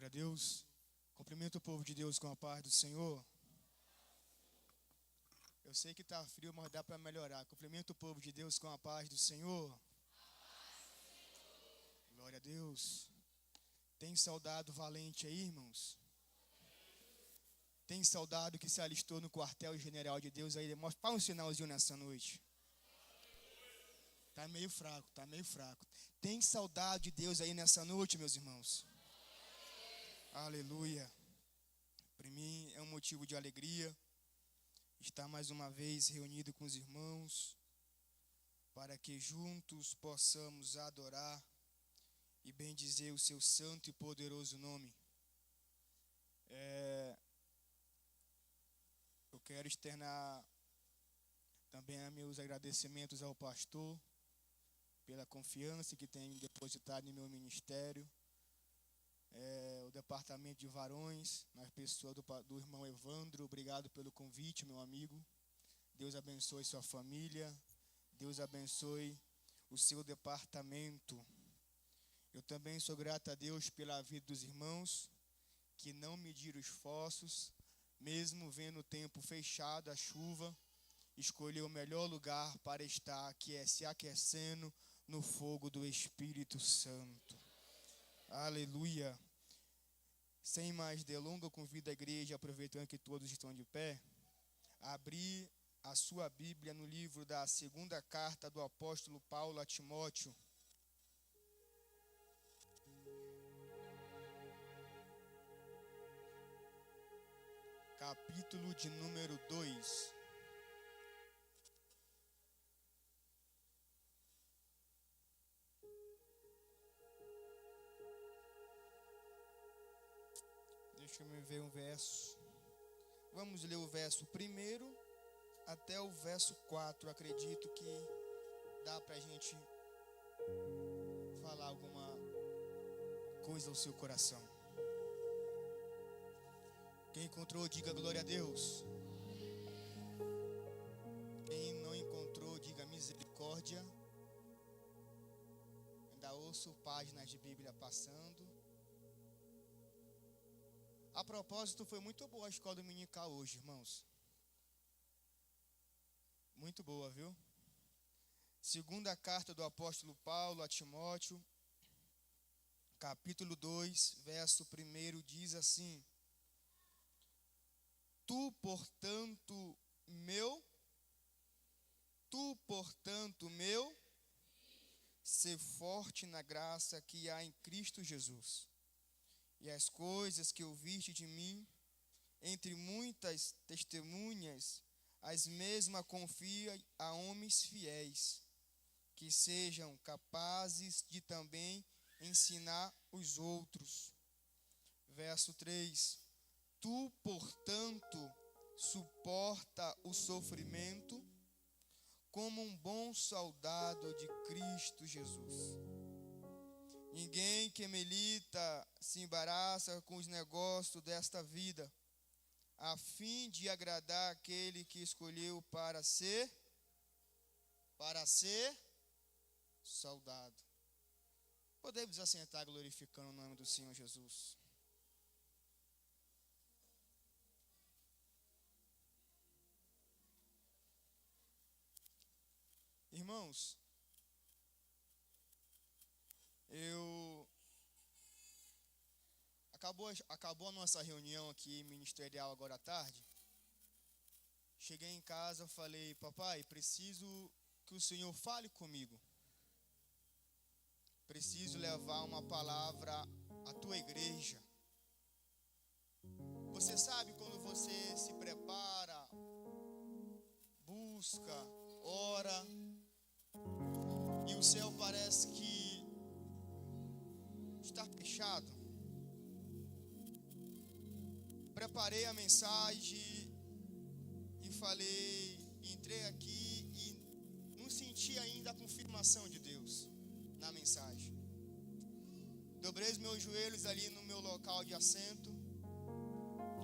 Glória a Deus. Cumprimento o povo de Deus com a paz do Senhor. Eu sei que está frio, mas dá para melhorar. Cumprimento o povo de Deus com a paz do Senhor. Glória a Deus. Tem soldado valente aí, irmãos? Tem soldado que se alistou no quartel-general de Deus aí? Fala um sinalzinho nessa noite. Tá meio fraco, tá meio fraco. Tem saudade de Deus aí nessa noite, meus irmãos? Aleluia. Para mim é um motivo de alegria estar mais uma vez reunido com os irmãos, para que juntos possamos adorar e bendizer o seu santo e poderoso nome. Eu quero externar também meus agradecimentos ao pastor pela confiança que tem depositado em meu ministério. O departamento de varões, na pessoa do irmão Evandro, obrigado pelo convite, meu amigo. Deus abençoe sua família, Deus abençoe o seu departamento. Eu também sou grato a Deus pela vida dos irmãos, que não mediram esforços, mesmo vendo o tempo fechado, a chuva, escolheu o melhor lugar para estar, que é se aquecendo no fogo do Espírito Santo. Aleluia. Sem mais delongas, eu convido a igreja, aproveitando que todos estão de pé, a abrir a sua Bíblia no livro da segunda carta do apóstolo Paulo a Timóteo. Capítulo de número 2. Deixa eu ver um verso. Vamos ler o verso 1 até o verso 4. Acredito que dá para a gente falar alguma coisa ao seu coração. Quem encontrou, diga glória a Deus. Quem não encontrou, diga misericórdia. Ainda ouço páginas de Bíblia passando. A propósito, foi muito boa a escola dominical hoje, irmãos. Muito boa, viu? Segunda carta do apóstolo Paulo a Timóteo, capítulo 2, verso 1, diz assim: Tu, portanto, meu, ser forte na graça que há em Cristo Jesus. E as coisas que ouviste de mim, entre muitas testemunhas, as mesmas confia a homens fiéis, que sejam capazes de também ensinar os outros. Verso 3. Tu, portanto, suporta o sofrimento como um bom soldado de Cristo Jesus. Ninguém que milita se embaraça com os negócios desta vida, a fim de agradar aquele que escolheu para ser soldado. Podemos assentar glorificando o nome do Senhor Jesus. Irmãos, Acabou a nossa reunião aqui ministerial agora à tarde. Cheguei em casa e falei: papai, preciso que o Senhor fale comigo. Preciso levar uma palavra à tua igreja. Você sabe quando você se prepara, busca, ora, e o céu parece que está fechado. Preparei a mensagem e falei, entrei aqui e não senti ainda a confirmação de Deus na mensagem. Dobrei os meus joelhos ali no meu local de assento.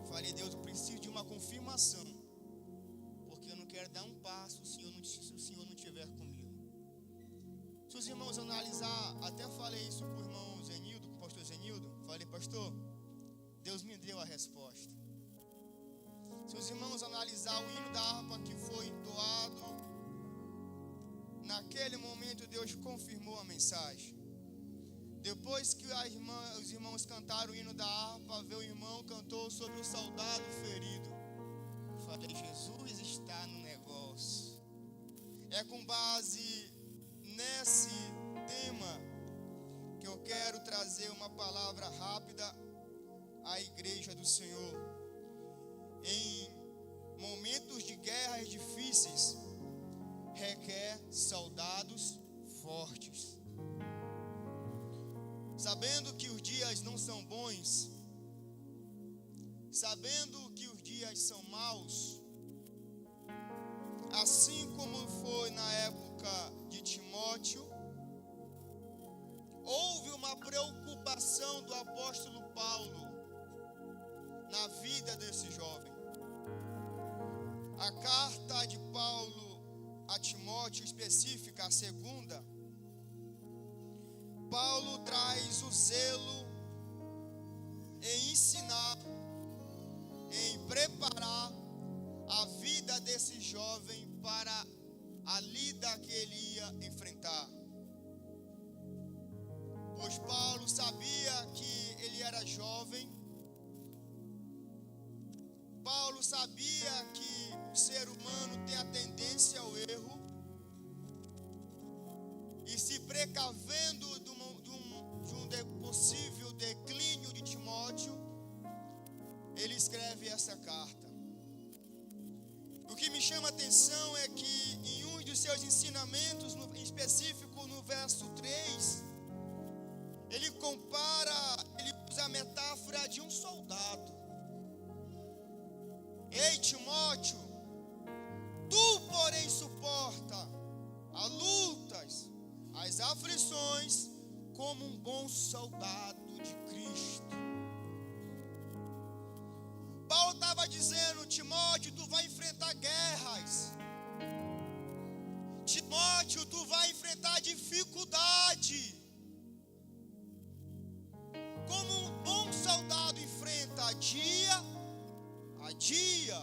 Falei: Deus, eu preciso de uma confirmação, porque eu não quero dar um passo se o Senhor não estiver comigo. Se os irmãos analisar, até falei isso para o irmão Zenildo, para o pastor Zenildo. Falei: pastor, Deus me deu a resposta. Se os irmãos analisar o hino da harpa que foi entoado, naquele momento Deus confirmou a mensagem. Depois que os irmãos cantaram o hino da harpa, veio o irmão, cantou sobre o soldado ferido. Eu falei, Jesus está no negócio. É com base nesse tema que eu quero trazer uma palavra rápida à igreja do Senhor. Em momentos de guerras difíceis, requer soldados fortes. Sabendo que os dias não são bons, sabendo que os dias são maus, assim como foi na época de Timóteo, houve uma preocupação do apóstolo Paulo na vida desse jovem. A carta de Paulo a Timóteo específica, a segunda, Paulo traz o zelo em ensinar, em preparar a vida desse jovem para a lida que ele ia enfrentar. Pois Paulo sabia que ele era jovem, Paulo sabia que o ser humano tem a tendência ao erro, e se precavendo de um possível declínio de Timóteo, ele escreve essa carta. O que me chama a atenção é que em um dos seus ensinamentos, em específico no verso 3, ele usa a metáfora de um soldado. Ei, Timóteo, tu, porém, suporta as lutas, as aflições, como um bom soldado de Cristo. Paulo estava dizendo, Timóteo, tu vai enfrentar guerras. Timóteo, tu vai enfrentar dificuldade. Como um bom soldado enfrenta dia a dia.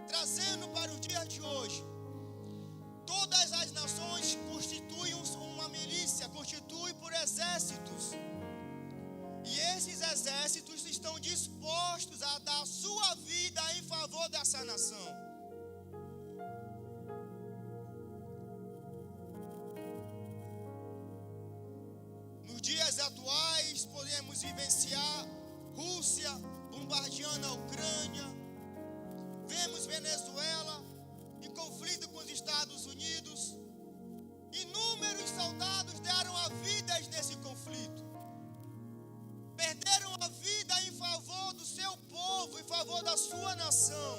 Trazendo para o dia de hoje, todas as nações constituem uma milícia, constituem por exércitos. E esses exércitos estão dispostos a dar sua vida em favor dessa nação. Nos dias atuais, podemos vivenciar Rússia bombardeando a Ucrânia. Vemos Venezuela em conflito com os Estados Unidos. Inúmeros soldados deram a vida nesse conflito. Perderam a vida em favor do seu povo, em favor da sua nação.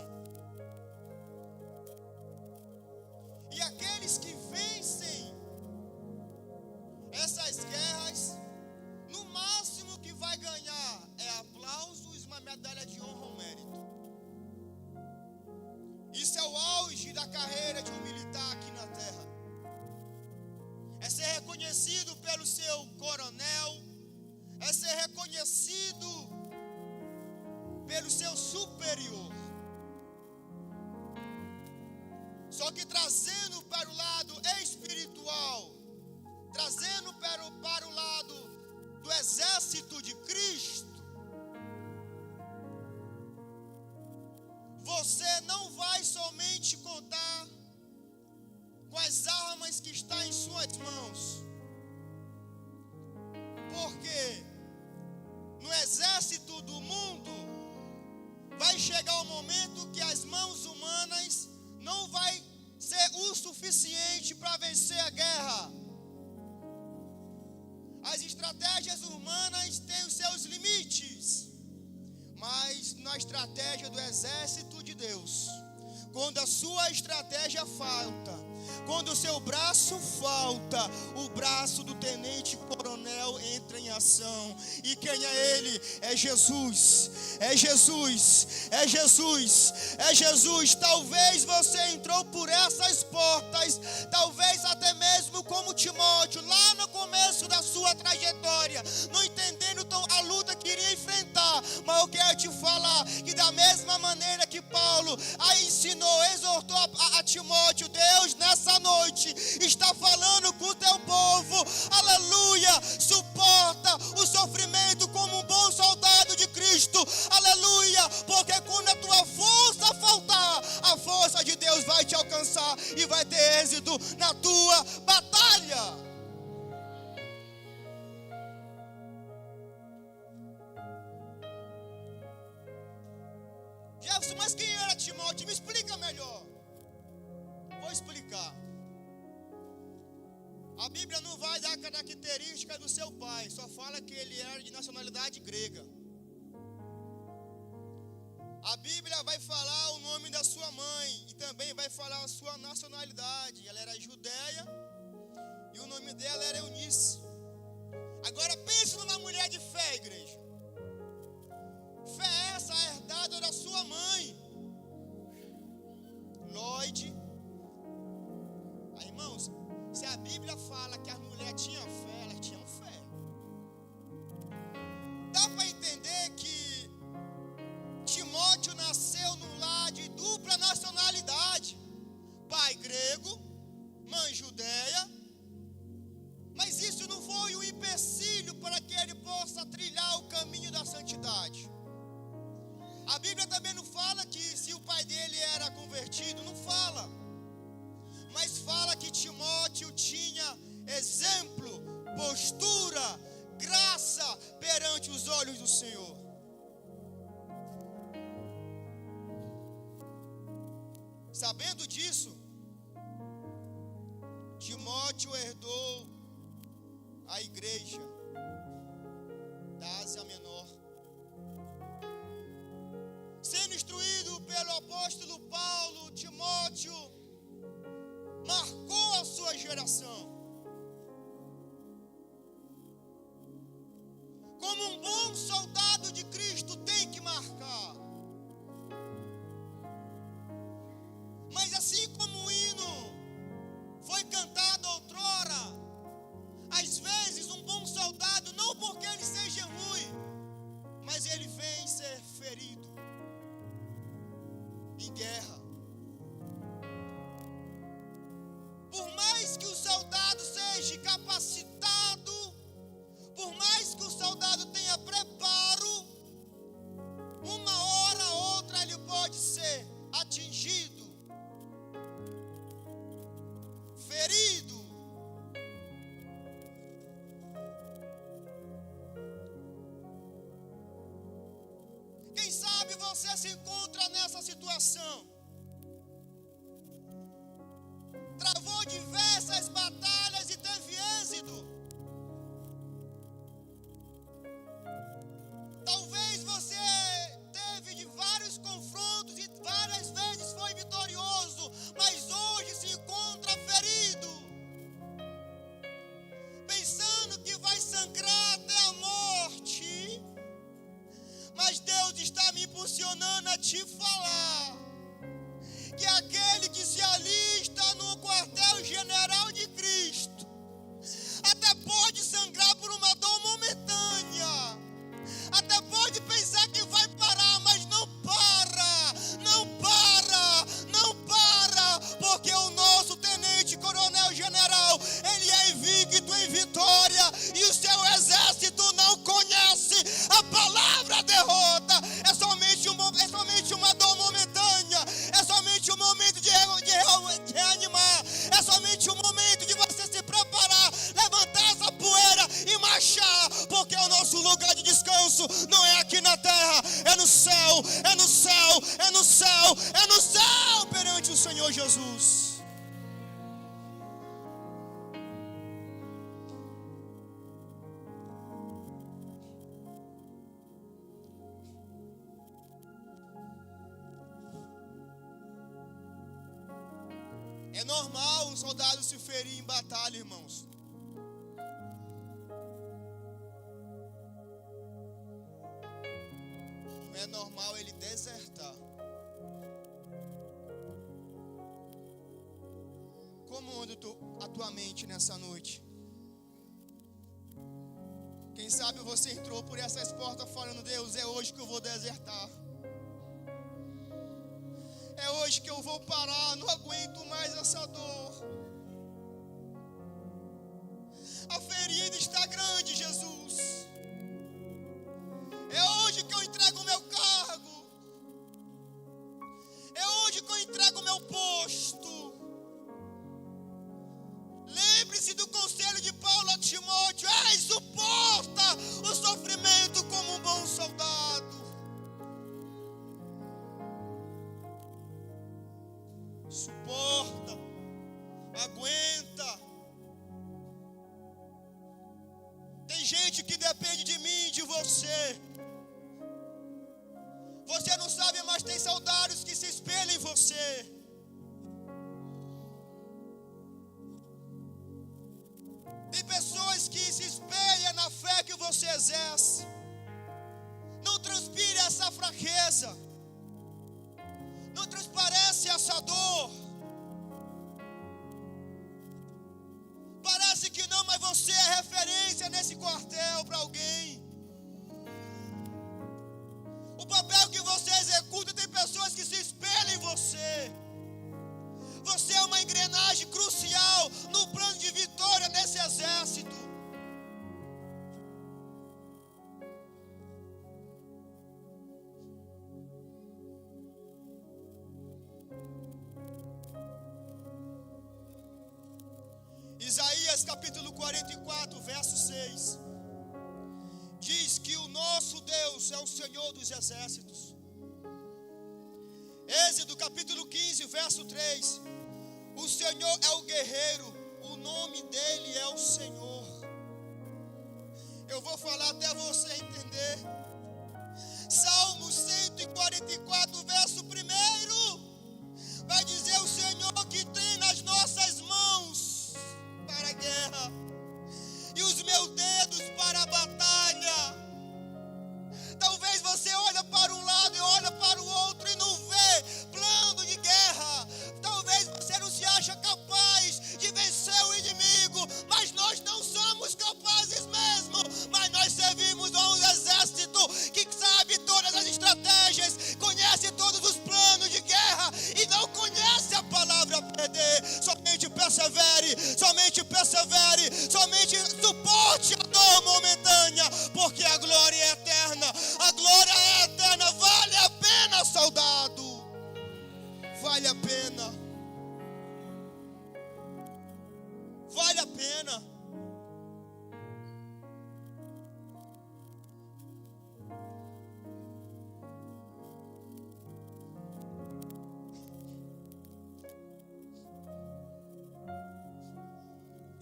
E aqueles que vencem essas guerras, no máximo que vai ganhar é aplausos e uma medalha de honra ao mérito. Isso é o auge da carreira de um militar aqui na terra. É ser reconhecido pelo seu coronel, é ser reconhecido pelo seu superior. Só que trazendo para o lado espiritual, trazendo para o lado do exército de Cristo, você não vai somente contar com as armas que estão em suas mãos. Porque no exército do mundo vai chegar o momento que as mãos humanas não vai ser o suficiente para vencer a guerra. As estratégias humanas têm os seus limites, mas na estratégia do exército de Deus, quando a sua estratégia falta, quando o seu braço falta, o braço do tenente coronel entra em ação. E quem é ele? É Jesus. É Jesus. É Jesus. É Jesus. Talvez você entrou por essas portas, talvez até mesmo como Timóteo, lá no começo da sua trajetória, não entendendo a luta que iria enfrentar, Timóteo, Deus nessa noite está falando com o teu povo, aleluia, suporta o sofrimento como um bom soldado de Cristo, aleluia, porque quando a tua força faltar, a força de Deus vai te alcançar e vai ter êxito na tua batalha. Jefferson, mas quem era Timóteo? Me explica melhor. Vou explicar. A Bíblia não vai dar características do seu pai, só fala que ele era de nacionalidade grega. A Bíblia vai falar o nome da sua mãe e também vai falar a sua nacionalidade. Ela era judeia e o nome dela era Eunice. Agora pense numa mulher de fé, igreja. Fé essa herdada da sua mãe, Lloyd. Aí, irmãos, se a Bíblia fala que as mulheres tinham fé, elas tinham fé. Dá para entender que Timóteo nasceu num lar de dupla nacionalidade, pai grego, mãe judeia, mas isso não foi um empecilho para que ele possa trilhar o caminho da santidade. A Bíblia também não fala que se o pai dele era convertido, não fala. Mas fala que Timóteo tinha exemplo, postura, graça perante os olhos do Senhor. Sabendo disso, Timóteo herdou a igreja da Ásia Menor. Sendo instruído pelo apóstolo Paulo, Timóteo marcou a sua geração. Como um bom soldado de Cristo tem que marcar. Mas assim como o hino foi cantado outrora, às vezes um bom soldado, não porque ele seja ruim, mas ele vem ser ferido em guerra. Por mais que o soldado seja capacitado, por mais que o soldado tenha preparo, uma hora ou outra ele pode ser atingido, ferido. Quem sabe você se encontra nessa situação. Travou diversas batalhas e teve êxito. Talvez você teve de vários confrontos e várias vezes foi vitorioso, mas hoje se encontra ferido, pensando que vai sangrar até a morte. Mas Deus está me impulsionando a te falar que aquele que se alista no quartel-general de Cristo até pode sangrar por uma dor momentânea, até pode pensar que vai parar, mas não para, não para, não para, porque o nosso tenente-coronel-general, ele é invicto em vitória e o seu exército não conhece a palavra derrota. É somente uma dor momentânea, é somente um momento de reanimar, é somente um momento de você se preparar, levantar essa poeira e marchar, porque o nosso lugar de descanso não é aqui na terra, é no céu, é no céu, é no céu, é no céu perante o Senhor Jesus. É normal um soldado se ferir em batalha, irmãos. Não é normal ele desertar. Como anda a tua mente nessa noite? Quem sabe você entrou por essas portas falando: Deus, é hoje que eu vou desertar. É hoje que eu vou parar, não aguento mais essa dor. A ferida está grande, Jesus. É hoje que eu entrego o meu cargo. É hoje que eu entrego o meu posto. Lembre-se do conselho de Paulo a Timóteo: ei, suporta o sofrimento como um bom soldado. Suporta, aguenta. Tem gente que depende de mim e de você. Você não sabe, mas tem soldados que se espelham em você. Tem pessoas que se espelham na fé que você exerce. Não transpire essa fraqueza. Não transparece essa dor. Parece que não, mas você é referência nesse quartel para alguém. O papel que você executa, tem pessoas que se espelham em você. Você é uma engrenagem crucial no plano de vitória desse exército. Isaías capítulo 44, verso 6. Diz que o nosso Deus é o Senhor dos exércitos. Êxodo capítulo 15, verso 3. O Senhor é o guerreiro, o nome dele é o Senhor. Eu vou falar até você entender. Salmo 144, verso 1. Vai dizer: o Senhor que tem nas nossas mãos para a guerra e os meus dedos para a batalha. Talvez você olha para um lado e olha para o outro e não vê plano de guerra. Talvez você não se acha capaz de vencer o inimigo, mas nós não somos capazes mesmo. Mas nós servimos a um exército que sabe todas as estratégias, conhece todos os planos de guerra e não conhece a palavra perder. Somente persevere, somente persevere, somente suporte a dor momentânea, porque a glória é eterna. A glória é eterna. Vale a pena, soldado. Vale a pena. Vale a pena.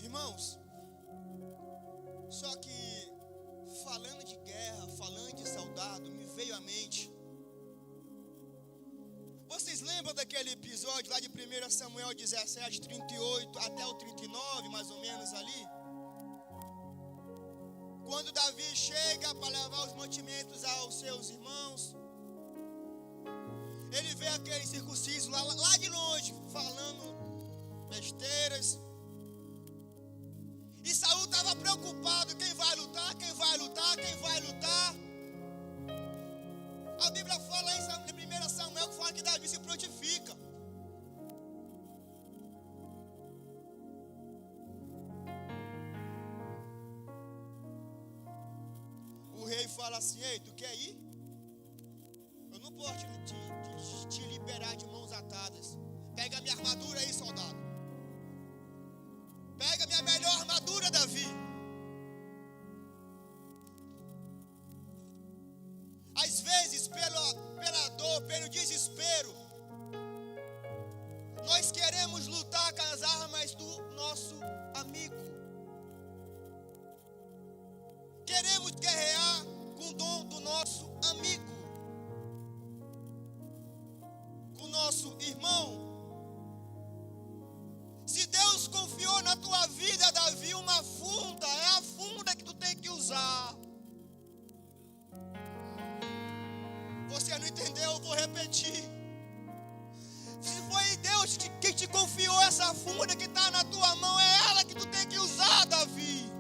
Irmãos, só que falando de guerra, falando de soldado, me veio à mente. Vocês lembram daquele episódio lá de 1 Samuel 17, 38 até o 39, mais ou menos ali? Quando Davi chega para levar os mantimentos aos seus irmãos, ele vê aquele circunciso lá de longe, falando besteiras. E Saul estava preocupado: quem vai lutar, quem vai lutar, quem vai lutar. A Bíblia fala em 1 Samuel que fala que Davi se prontifica. O rei fala assim: ei, tu quer ir? Eu não posso te liberar de mãos atadas. Pega a minha armadura aí, soldado. Pega a minha melhor armadura, Davi. Às vezes, pela dor, pelo desespero, nós queremos lutar com as armas do nosso amigo. Queremos guerrear com o dom do nosso amigo, com o nosso irmão. Se Deus confiou na tua vida, Davi, uma funda, é a funda que tu tem que usar. Você não entendeu? Eu vou repetir. Se foi Deus que te confiou essa funda que está na tua mão, é ela que tu tem que usar, Davi.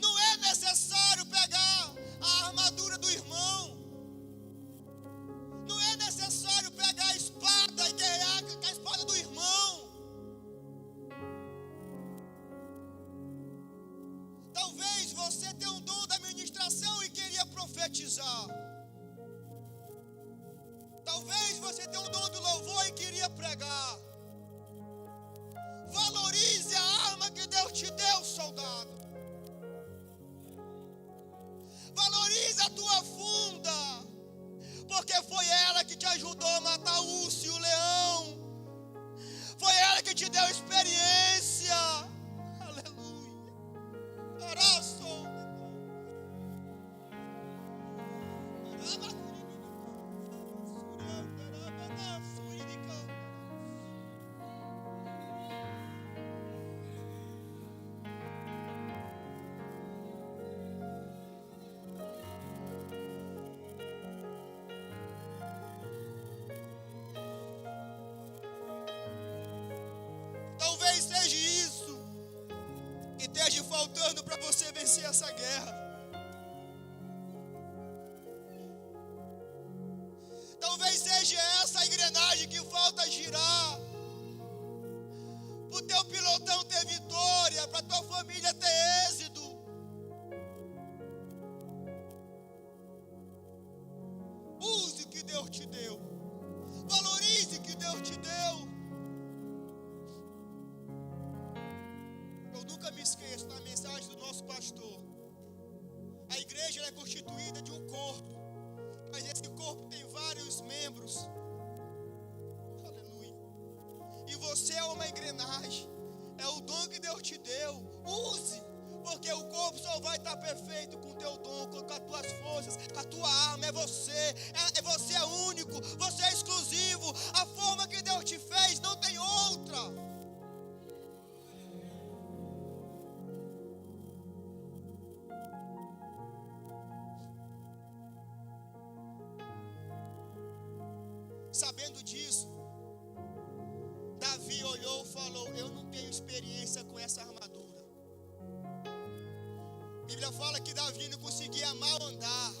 Não é necessário pegar a armadura do irmão. você tem um dom da ministração e queria profetizar. Talvez você tenha um dom do louvor e queria pregar. Valorize a arma que Deus te deu, soldado. Valorize a tua funda, porque foi ela que te ajudou a matar o urso e o leão. Foi ela que te deu experiência. Aleluia. Oraço. Talvez seja isso que esteja faltando para você vencer essa guerra. Talvez seja essa a engrenagem que falta girar, para o teu pilotão ter vitória, para a tua família ter êxito. Use o que Deus te deu. Valorize o que Deus te deu. Eu nunca me esqueço da mensagem do nosso pastor. A igreja é constituída de um corpo, mas esse corpo tem vários membros. Aleluia. E você é uma engrenagem. É o dom que Deus te deu. Use, porque o corpo só vai estar perfeito com o teu dom, com as tuas forças, com a tua arma. É você. Você é único. Você é exclusivo. A forma que Deus te fez não tem outra. Sabendo disso, Davi olhou e falou: eu não tenho experiência com essa armadura. A Bíblia fala que Davi não conseguia mal andar.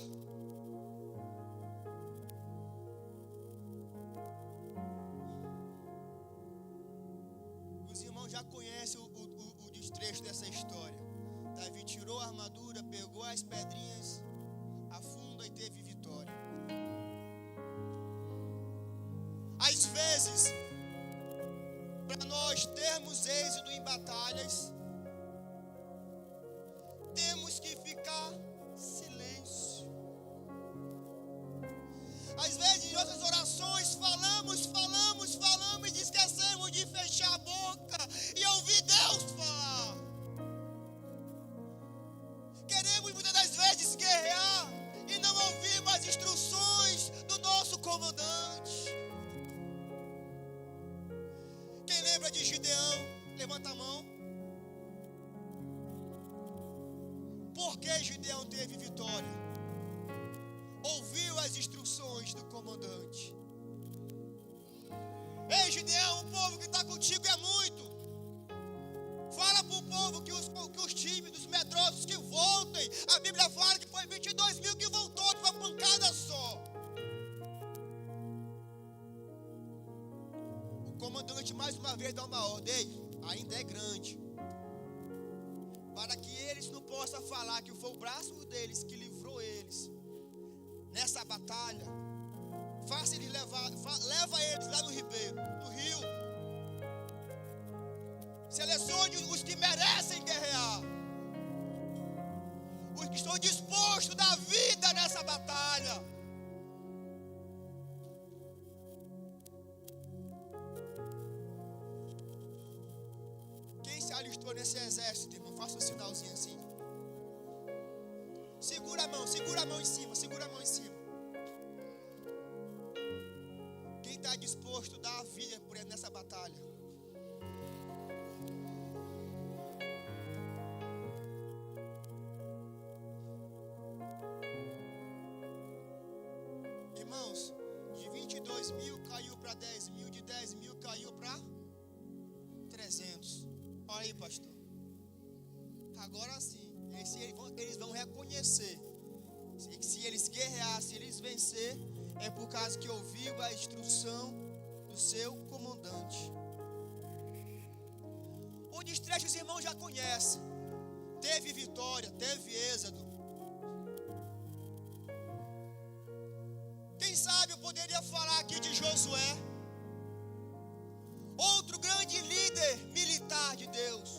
Os irmãos já conhecem o desfecho dessa história. Davi tirou a armadura, pegou as pedrinhas, a funda e teve vitória. Às vezes, para nós termos êxito em batalhas, temos que ficar silêncio. Às vezes, em nossas orações, falamos e esquecemos de fechar a boca e ouvir Deus falar. Queremos muitas das vezes guerrear e não ouvimos as instruções do nosso comandante. Quem lembra de Gideão? Levanta a mão. Por que Gideão teve vitória? Ouviu as instruções do comandante. Ei, Gideão, o povo que está contigo é muito. Fala para o povo que os tímidos, os medrosos que voltem. A Bíblia fala que foi 22 mil que voltou de uma pancada só. O comandante mais uma vez dá uma ordem: ainda é grande, para que eles não possam falar que foi o braço deles que livrou eles nessa batalha. Faça eles leva eles lá no ribeiro, no rio. Selecione os que merecem guerrear, os que estão dispostos a dar vida nessa batalha. Quem se alistou nesse exército, irmão? Faça um sinalzinho assim. Segura a mão em cima, segura a mão em cima. Quem está disposto a dar a vida por ele nessa batalha? Irmãos, de 22 mil caiu para 10 mil, de 10 mil caiu para 300. Olha aí, pastor. Agora sim, eles vão reconhecer. Se eles guerrear, se eles vencer, é por causa que ouviu a instrução do seu comandante. O desfecho os irmãos já conhecem. teve vitória, teve êxodo. Quem sabe eu poderia falar aqui de Josué, outro grande líder militar de Deus,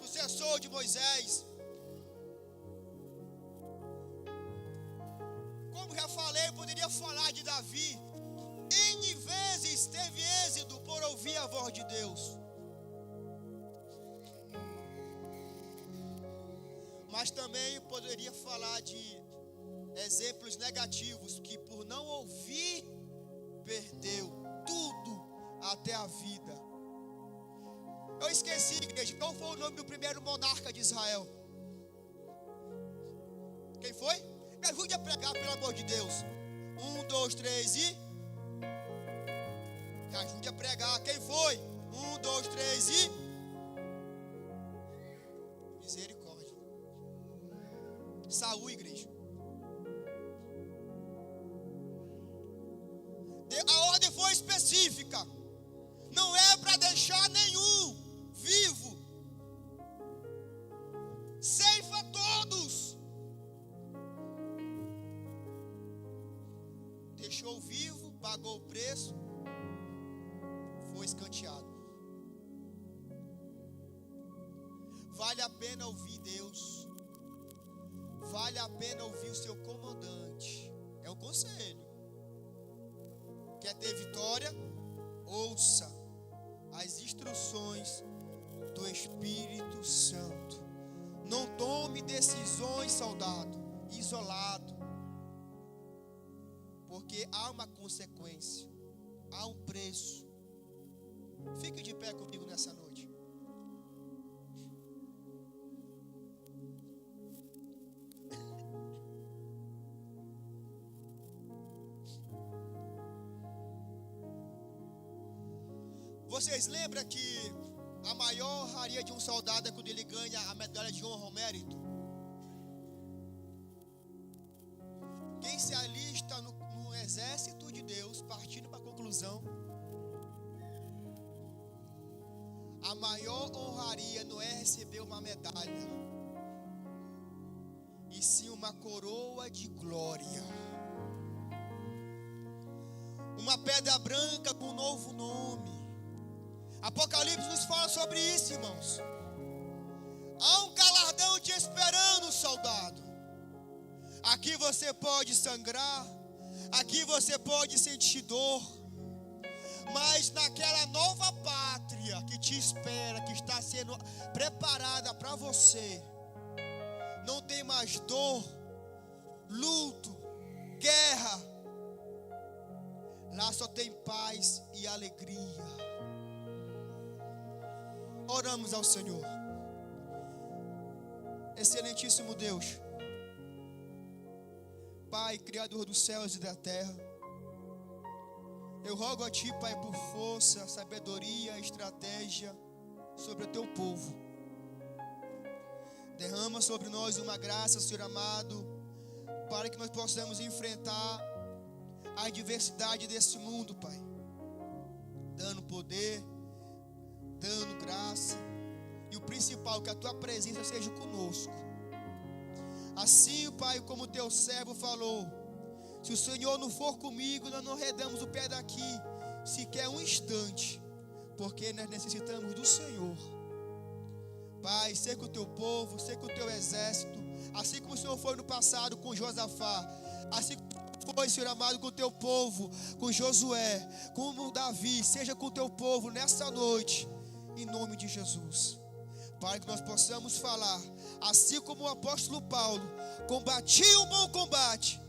sucessor de Moisés. Como já falei, eu poderia falar de Davi. N vezes teve êxito por ouvir a voz de Deus. Mas também poderia falar de exemplos negativos, que por não ouvir, perdeu tudo, até a vida. Eu esqueci, igreja, qual foi o nome do primeiro monarca de Israel? Quem foi? Me ajude a pregar, pelo amor de Deus. 1, 2, 3 e... Me ajude a pregar. Quem foi? 1, 2, 3 e... Misericórdia. Saul, igreja. A ordem foi específica. Não é para deixar nenhum vivo. Ceifa todos. Deixou vivo, pagou o preço, foi escanteado. Vale a pena ouvir Deus. Vale a pena ouvir o seu comandante. É um conselho. Quer ter vitória? Ouça as instruções do Espírito Santo. Não tome decisões, soldado, isolado. Porque há uma consequência, há um preço. Fique de pé comigo nessa noite. Vocês lembram que a maior honraria de um soldado é quando ele ganha a medalha de honra ao mérito? Quem se alista no exército de Deus, partindo para a conclusão, a maior honraria não é receber uma medalha, e sim uma coroa de glória, uma pedra branca com um novo nome. Apocalipse nos fala sobre isso, irmãos. Há um galardão te esperando, soldado. Aqui você pode sangrar, aqui você pode sentir dor, mas naquela nova pátria que te espera, que está sendo preparada para você, não tem mais dor, luto, guerra. Lá só tem paz e alegria. Oramos ao Senhor. Excelentíssimo Deus, Pai, Criador dos céus e da terra, eu rogo a Ti, Pai, por força, sabedoria, estratégia sobre o Teu povo. Derrama sobre nós uma graça, Senhor amado, para que nós possamos enfrentar a adversidade desse mundo, Pai, dando poder, dando graça, e o principal, que a Tua presença seja conosco. Assim, Pai, como o Teu servo falou, se o Senhor não for comigo, nós não arredamos o pé daqui, sequer um instante, porque nós necessitamos do Senhor. Pai, seja com o Teu povo, seja com o Teu exército, assim como o Senhor foi no passado com Josafá, assim como foi, Senhor amado, com o Teu povo, com Josué, com Davi, seja com o Teu povo nessa noite, em nome de Jesus, para que nós possamos falar, assim como o apóstolo Paulo: combati o bom combate,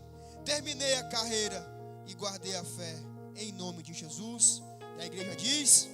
terminei a carreira e guardei a fé, em nome de Jesus. E a igreja diz...